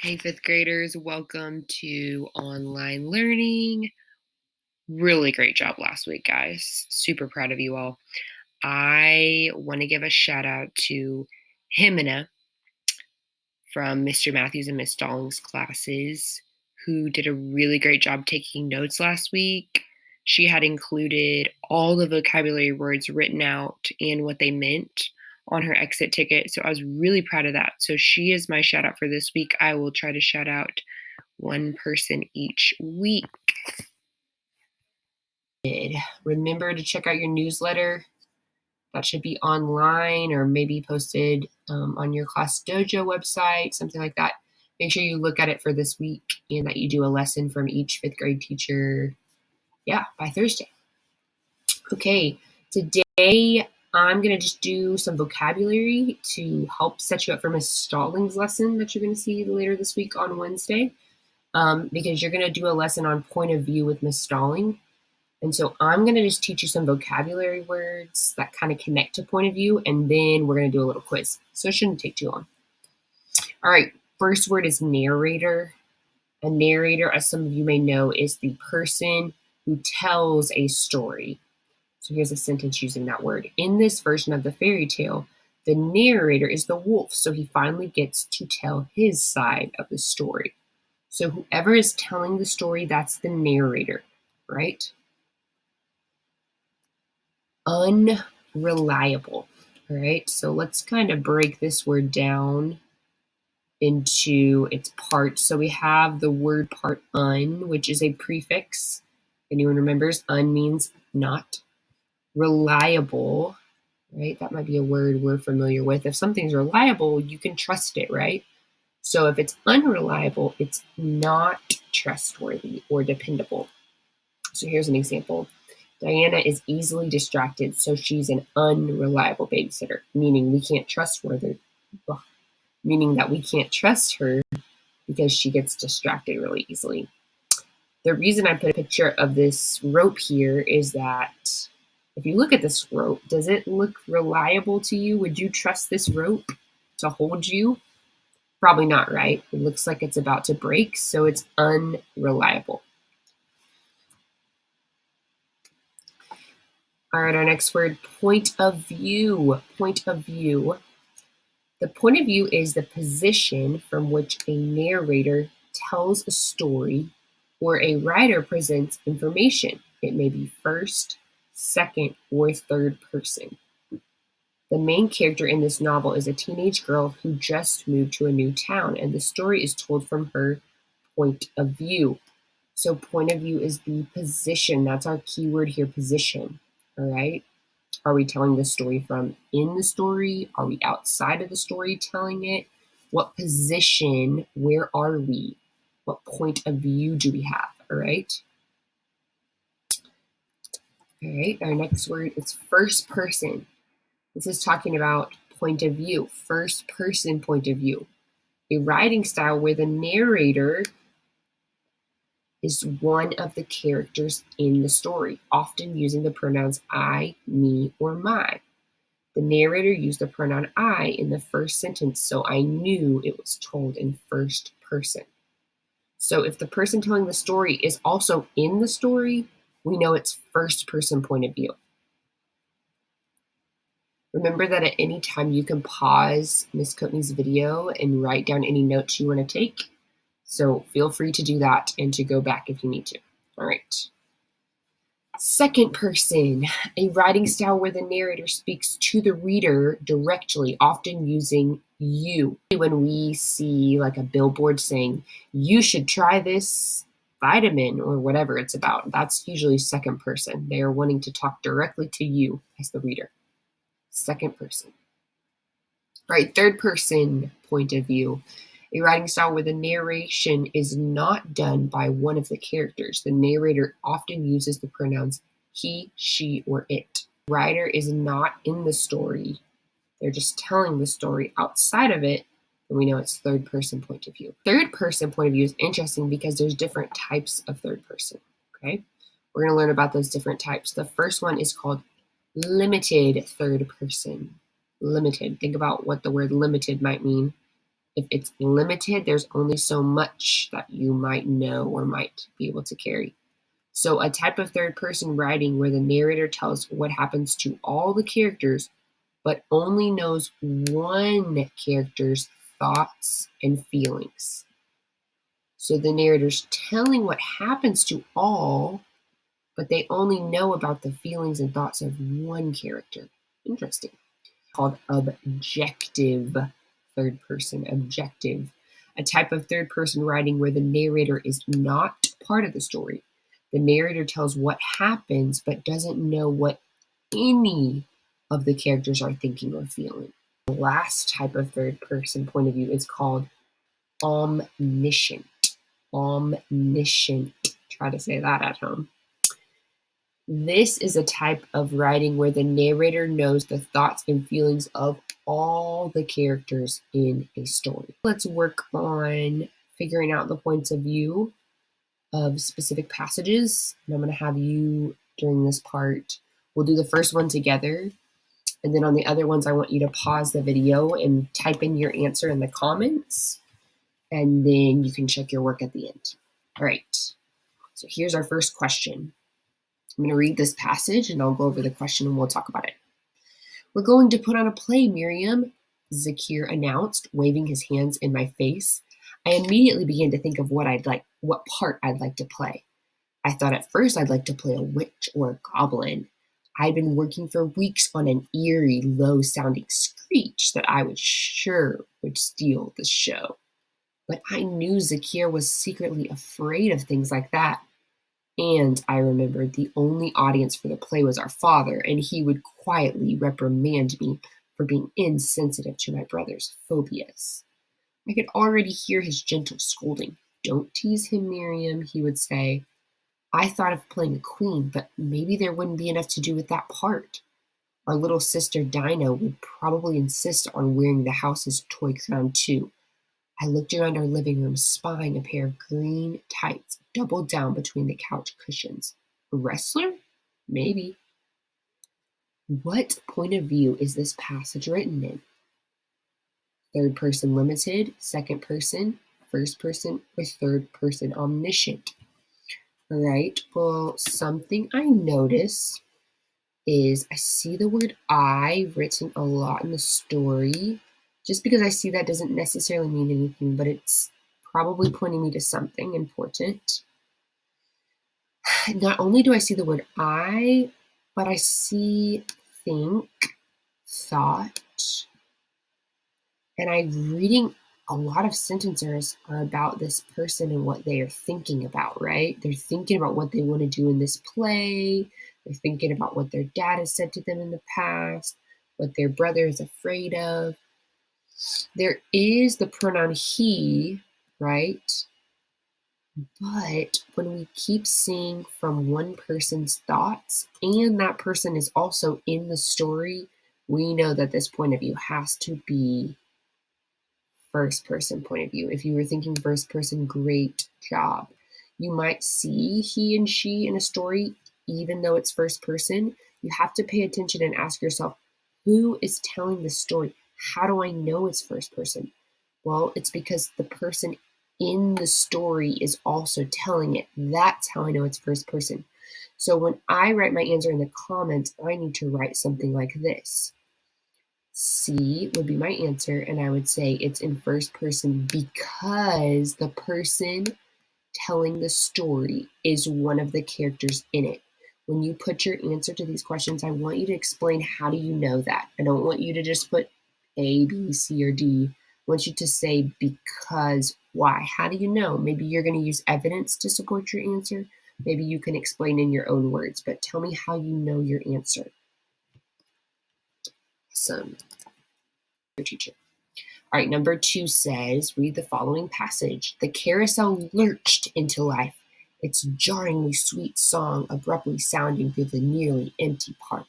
Hey, fifth graders, welcome to online learning. Really great job last week, guys. Super proud of you all. I want to give a shout out to Himina from Mr. Matthews and Miss Stallings' classes, who did a really great job taking notes last week. She had included all the vocabulary words written out and what they meant on her exit ticket. So I was really proud of that. So she is my shout out for this week. I will try to shout out one person each week. Remember to check out your newsletter. That should be online or maybe posted on your Class Dojo website, something like that. Make sure you look at it for this week and that you do a lesson from each fifth grade teacher, by Thursday. Okay, today I'm going to just do some vocabulary to help set you up for Miss Stallings' lesson that you're going to see later this week on Wednesday, because you're going to do a lesson on point of view with Miss Stalling. And so I'm going to just teach you some vocabulary words that kind of connect to point of view, and then we're going to do a little quiz. So it shouldn't take too long. All right, first word is narrator. A narrator, as some of you may know, is the person who tells a story. So here's a sentence using that word. In this version of the fairy tale, the narrator is the wolf, so he finally gets to tell his side of the story. So whoever is telling the story, that's the narrator, right? Unreliable. All right, so let's kind of break this word down into its parts. So we have the word part un, which is a prefix. Anyone remembers? Un means not. Reliable, right? That might be a word we're familiar with. If something's reliable, you can trust it, right? So if it's unreliable, it's not trustworthy or dependable. So here's an example. Diana is easily distracted, so she's an unreliable babysitter, meaning we can't trust meaning that we can't trust her because she gets distracted really easily. The reason I put a picture of this rope here is that if you look at this rope, does it look reliable to you? Would you trust this rope to hold you? Probably not, right? It looks like it's about to break, so it's unreliable. All right, our next word, point of view. Point of view. The point of view is the position from which a narrator tells a story or a writer presents information. It may be first, second, or third person. The main character in this novel is a teenage girl who just moved to a new town, and the story is told from her point of view. So point of view is the position. That's our keyword here, position. All right. Are we telling the story from in the story? Are we outside of the story telling it? What position? Where are we? What point of view do we have? All right. All right. Our next word is first person. This is talking about point of view, first person point of view. A writing style where the narrator is one of the characters in the story, often using the pronouns I, me, or my. The narrator used the pronoun I in the first sentence, so I knew it was told in first person. So if the person telling the story is also in the story, we know it's first person point of view. Remember that at any time you can pause Miss Coatney's video and write down any notes you want to take. So feel free to do that and to go back if you need to. All right. Second person, a writing style where the narrator speaks to the reader directly, often using you. When we see like a billboard saying, you should try this vitamin or whatever it's about, that's usually second person. They are wanting to talk directly to you as the reader. Second person. All right, third person point of view. A writing style where the narration is not done by one of the characters. The narrator often uses the pronouns he, she, or it. The writer is not in the story. They're just telling the story outside of it, and we know it's third person point of view. Third person point of view is interesting because there's different types of third person, okay? We're going to learn about those different types. The first one is called limited third person. Limited. Think about what the word limited might mean. If it's limited, there's only so much that you might know or might be able to carry. So a type of third-person writing where the narrator tells what happens to all the characters, but only knows one character's thoughts and feelings. So the narrator's telling what happens to all, but they only know about the feelings and thoughts of one character. Interesting. Called objective third person. Objective. A type of third person writing where the narrator is not part of the story. The narrator tells what happens, but doesn't know what any of the characters are thinking or feeling. The last type of third person point of view is called omniscient. Omniscient. Try to say that at home. This is a type of writing where the narrator knows the thoughts and feelings of all the characters in a story. Let's work on figuring out the points of view of specific passages. And I'm going to have you, during this part, we'll do the first one together. And then on the other ones, I want you to pause the video and type in your answer in the comments. And then you can check your work at the end. All right. So here's our first question. I'm going to read this passage and I'll go over the question and we'll talk about it. We're going to put on a play, Miriam, Zakir announced, waving his hands in my face. I immediately began to think of what part I'd like to play. I thought at first I'd like to play a witch or a goblin. I'd been working for weeks on an eerie, low-sounding screech that I was sure would steal the show. But I knew Zakir was secretly afraid of things like that. And I remembered the only audience for the play was our father, and he would quietly reprimand me for being insensitive to my brother's phobias. I could already hear his gentle scolding. Don't tease him, Miriam, he would say. I thought of playing a queen, but maybe there wouldn't be enough to do with that part. Our little sister Dinah would probably insist on wearing the house's toy crown too. I looked around our living room, spying a pair of green tights doubled down between the couch cushions. A wrestler? Maybe. What point of view is this passage written in? Third person limited, second person, first person, or third person omniscient? All right, well, something I notice is I see the word I written a lot in the story. Just because I see that doesn't necessarily mean anything, but it's probably pointing me to something important. Not only do I see the word I, but I see think, thought, and I'm reading a lot of sentences are about this person and what they are thinking about, right? They're thinking about what they want to do in this play. They're thinking about what their dad has said to them in the past, what their brother is afraid of. There is the pronoun he, right? But when we keep seeing from one person's thoughts and that person is also in the story, we know that this point of view has to be first person point of view. If you were thinking first person, great job. You might see he and she in a story, even though it's first person. You have to pay attention and ask yourself, who is telling the story? How do I know it's first person? Well, it's because the person in the story is also telling it. That's how I know it's first person. So when I write my answer in the comments, I need to write something like this. C would be my answer, and I would say it's in first person because the person telling the story is one of the characters in it. When you put your answer to these questions, I want you to explain how do you know that. I don't want you to just put A, B, C, or D. I want you to say because why. How do you know? Maybe you're going to use evidence to support your answer. Maybe you can explain in your own words, but tell me how you know your answer. Awesome. Your teacher. All right, number 2 says, read the following passage. The carousel lurched into life, its jarringly sweet song abruptly sounding through the nearly empty park.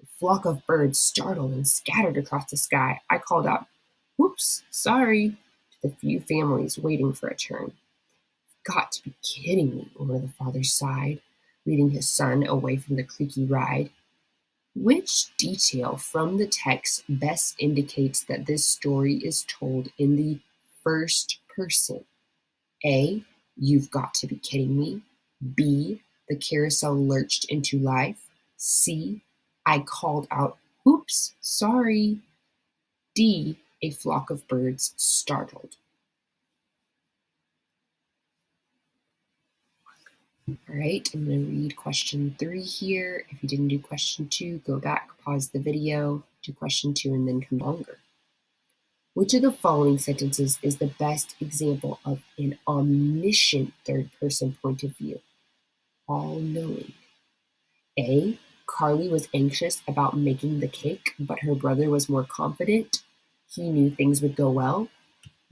A flock of birds startled and scattered across the sky. I called out, "Whoops, sorry," to the few families waiting for a turn. Got to be kidding me, one of the fathers sighed, leading his son away from the creaky ride. Which detail from the text best indicates that this story is told in the first person? A, you've got to be kidding me. B, the carousel lurched into life. C, I called out, oops, sorry. D, a flock of birds startled. All right, I'm going to read question 3 here. If you didn't do question 2, go back, pause the video, do question 2, and then come longer. Which of the following sentences is the best example of an omniscient third-person point of view? All-knowing. A, Carly was anxious about making the cake, but her brother was more confident. He knew things would go well.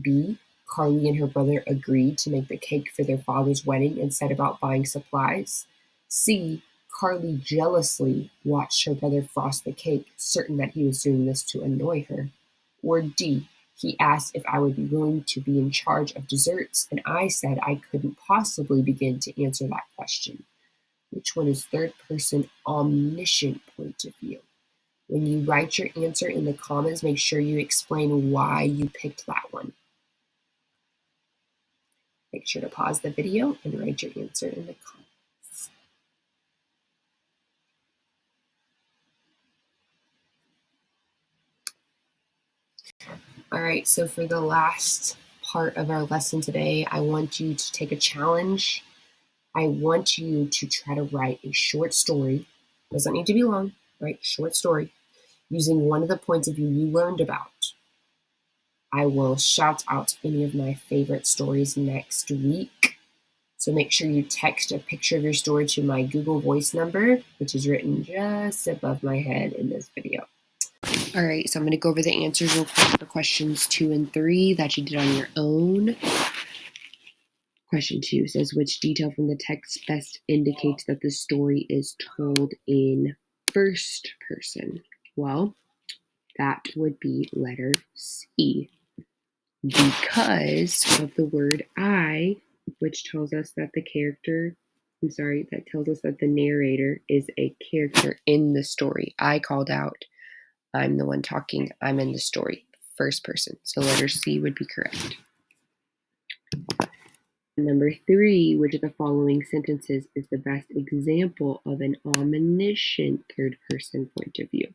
B, Carly and her brother agreed to make the cake for their father's wedding and set about buying supplies. C, Carly jealously watched her brother frost the cake, certain that he was doing this to annoy her. Or D, he asked if I would be willing to be in charge of desserts, and I said I couldn't possibly begin to answer that question. Which one is third-person omniscient point of view? When you write your answer in the comments, make sure you explain why you picked that one. Make sure to pause the video and write your answer in the comments. All right, so for the last part of our lesson today, I want you to take a challenge. I want you to try to write a short story. Doesn't need to be long, right? Short story using one of the points of view you learned about. I will shout out any of my favorite stories next week. So make sure you text a picture of your story to my Google Voice number, which is written just above my head in this video. All right, so I'm going to go over the answers real quick for questions 2 and 3 that you did on your own. Question 2 says, which detail from the text best indicates that the story is told in first person? Well, that would be letter C, because of the word I, which tells us that that tells us that the narrator is a character in the story. I called out, I'm the one talking, I'm in the story, first person. So letter C would be correct. Number 3, which of the following sentences is the best example of an omniscient third person point of view?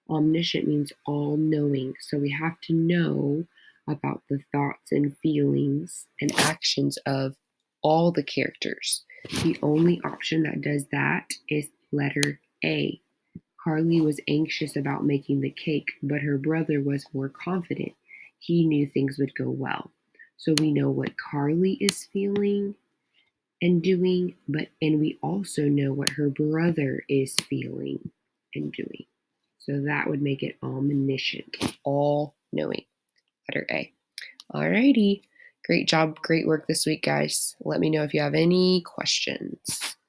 Omniscient means all-knowing, so we have to know about the thoughts and feelings and actions of all the characters. The only option that does that is letter A. Carly was anxious about making the cake, but her brother was more confident. He knew things would go well. So we know what Carly is feeling and doing, and we also know what her brother is feeling and doing. So that would make it omniscient, all-knowing, letter A. Alrighty, great job, great work this week, guys. Let me know if you have any questions.